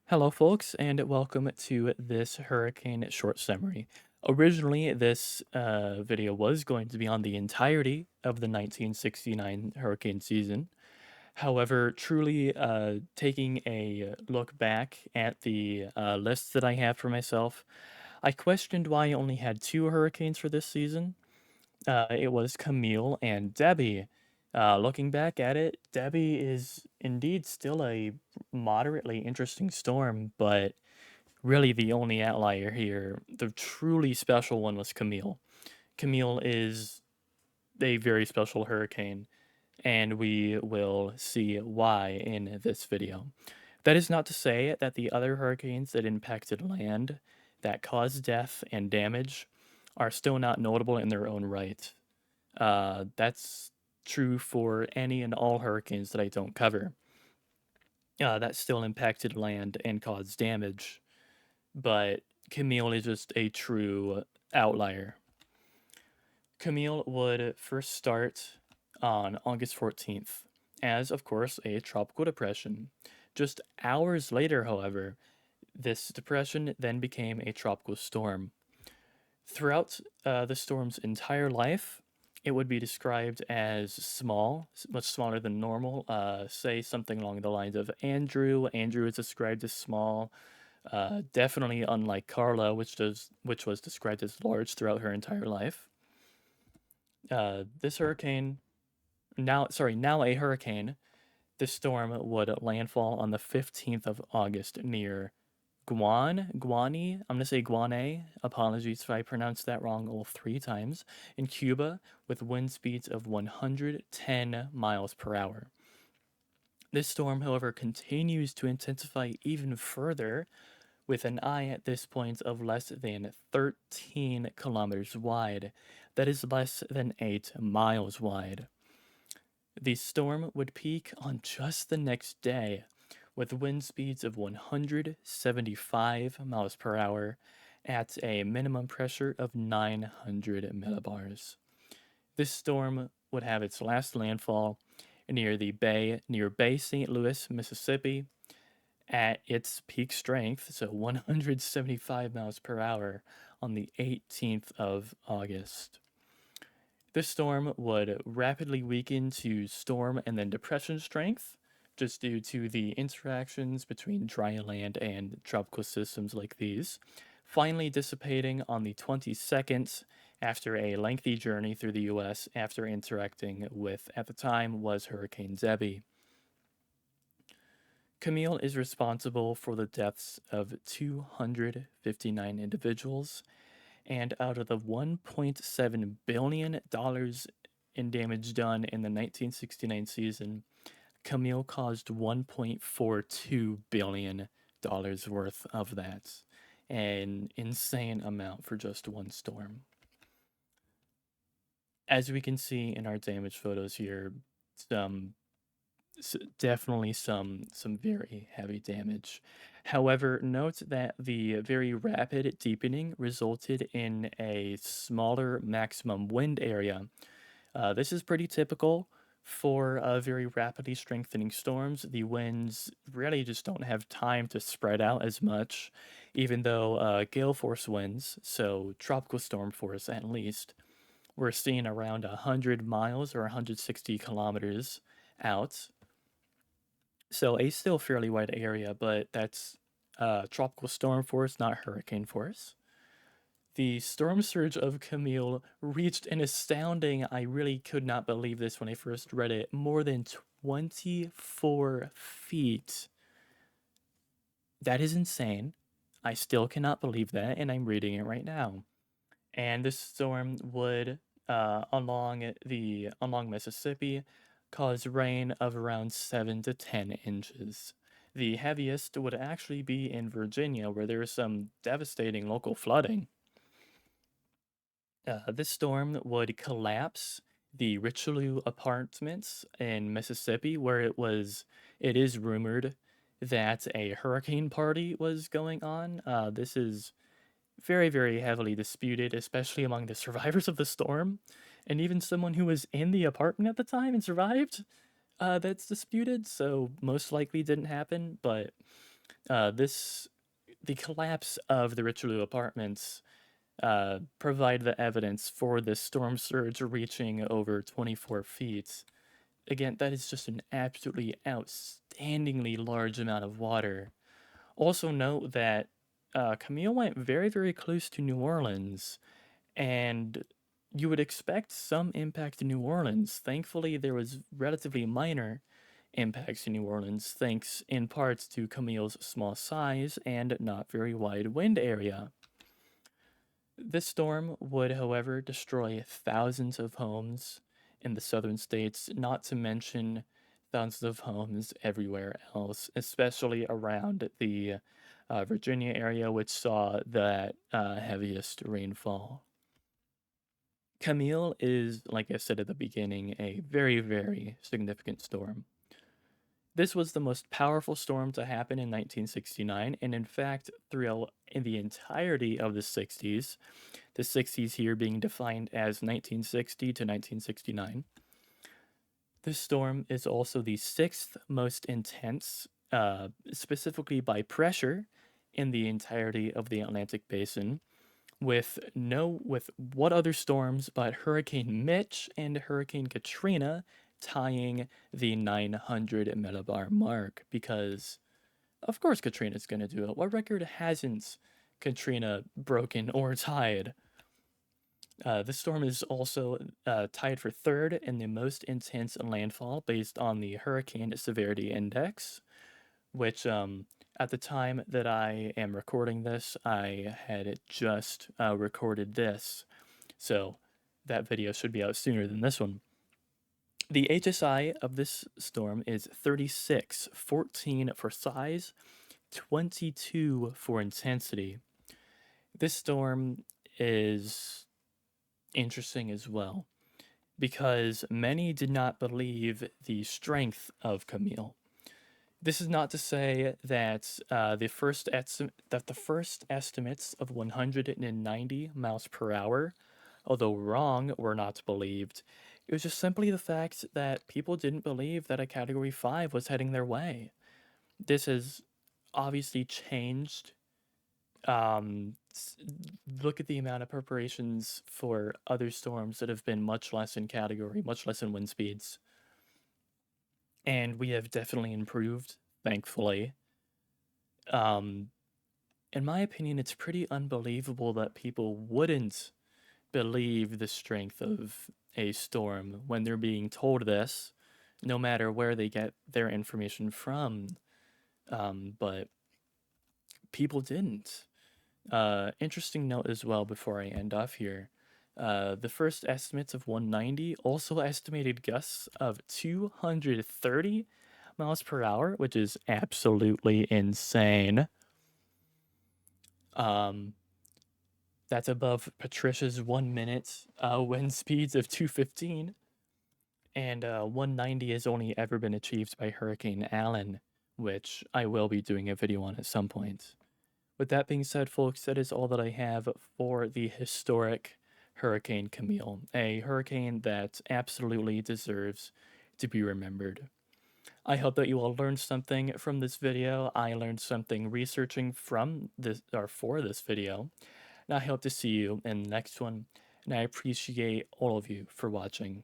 Hello, folks, and welcome to this hurricane short summary. Originally, this video was going to be on the entirety of the 1969 hurricane season. However, truly taking a look back at the lists that I have for myself, I questioned why I only had two hurricanes for this season. It was Camille and Debbie. Looking back at it, Debbie is indeed still a moderately interesting storm, but really the only outlier here, the truly special one, was Camille. Camille is a very special hurricane, and we will see why in this video. That is not to say that the other hurricanes that impacted land, that caused death and damage, are still not notable in their own right. That's true for any and all hurricanes that I don't cover. That still impacted land and caused damage, but Camille is just a true outlier. Camille would first start on August 14th, as, of course, a tropical depression. Just hours later, however, this depression then became a tropical storm. Throughout the storm's entire life, it would be described as small, much smaller than normal. Say something along the lines of Andrew. Andrew is described as small. Definitely unlike Carla, which was described as large throughout her entire life. This hurricane, now a hurricane. This storm would landfall on the 15th of August near Guani. I'm gonna say Guane. Apologies if I pronounced that wrong all three times. In Cuba, with wind speeds of 110 miles per hour. This storm, however, continues to intensify even further, with an eye at this point of less than 13 kilometers wide. That is less than 8 miles wide. The storm would peak on just the next day, with wind speeds of 175 miles per hour at a minimum pressure of 900 millibars. This storm would have its last landfall near Bay St. Louis, Mississippi, at its peak strength, so 175 miles per hour, on the 18th of August. This storm would rapidly weaken to storm and then depression strength, just due to the interactions between dry land and tropical systems like these, finally dissipating on the 22nd after a lengthy journey through the US after interacting with, at the time, was Hurricane Debbie. Camille is responsible for the deaths of 259 individuals, and out of the $1.7 billion in damage done in the 1969 season, Camille caused $1.42 billion worth of that. An insane amount for just one storm. As we can see in our damage photos here, some definitely some very heavy damage. However, note that the very rapid deepening resulted in a smaller maximum wind area. This is pretty typical for very rapidly strengthening storms. The winds really just don't have time to spread out as much, even though gale force winds, so tropical storm force at least, we're seeing around 100 miles or 160 kilometers out. So a still fairly wide area, but that's tropical storm force, not hurricane force. The storm surge of Camille reached an astounding, I really could not believe this when I first read it, more than 24 feet. That is insane. I still cannot believe that, and I'm reading it right now. And this storm would, along Mississippi, cause rain of around 7 to 10 inches. The heaviest would actually be in Virginia, where there is some devastating local flooding. This storm would collapse the Richelieu Apartments in Mississippi, where it is rumored that a hurricane party was going on. This is very, very heavily disputed, especially among the survivors of the storm, and even someone who was in the apartment at the time and survived. That's disputed, so most likely didn't happen, but This the collapse of the Richelieu apartments provide the evidence for this storm surge reaching over 24 feet. Again, that is just an absolutely outstandingly large amount of water. Also, note that Camille went very, very close to New Orleans, and you would expect some impact to New Orleans. Thankfully, there was relatively minor impacts to New Orleans, thanks in parts to Camille's small size and not very wide wind area. This storm would, however, destroy thousands of homes in the southern states, not to mention thousands of homes everywhere else, especially around the Virginia area, which saw the heaviest rainfall. Camille is, like I said at the beginning, a very, very significant storm. This was the most powerful storm to happen in 1969, and in fact, throughout in the entirety of the 60s here being defined as 1960 to 1969. This storm is also the sixth most intense, specifically by pressure, in the entirety of the Atlantic Basin, with what other storms but Hurricane Mitch and Hurricane Katrina tying the 900 millibar mark, because of course Katrina's going to do it. What record hasn't Katrina broken or tied? This storm is also tied for third in the most intense landfall based on the Hurricane Severity Index, which at the time that I am recording this, I had just recorded this. So that video should be out sooner than this one. The HSI of this storm is 36, 14 for size, 22 for intensity. This storm is interesting as well because many did not believe the strength of Camille. This is not to say that the first estimates of 190 miles per hour, although wrong, were not believed. It was just simply the fact that people didn't believe that a Category 5 was heading their way. This has obviously changed. Um, Look at the amount of preparations for other storms that have been much less in category, much less in wind speeds. And we have definitely improved, thankfully. Um, in my opinion, it's pretty unbelievable that people wouldn't believe the strength of a storm when they're being told this, no matter where they get their information from. But people didn't. Interesting note as well before I end off here. The first estimates of 190 also estimated gusts of 230 miles per hour, which is absolutely insane. Um, that's above Patricia's 1 minute wind speeds of 215, and 190 has only ever been achieved by Hurricane Allen, which I will be doing a video on at some point. With that being said, folks, that is all that I have for the historic Hurricane Camille, a hurricane that absolutely deserves to be remembered. I hope that you all learned something from this video. I learned something researching from this or for this video. And I hope to see you in the next one. And I appreciate all of you for watching.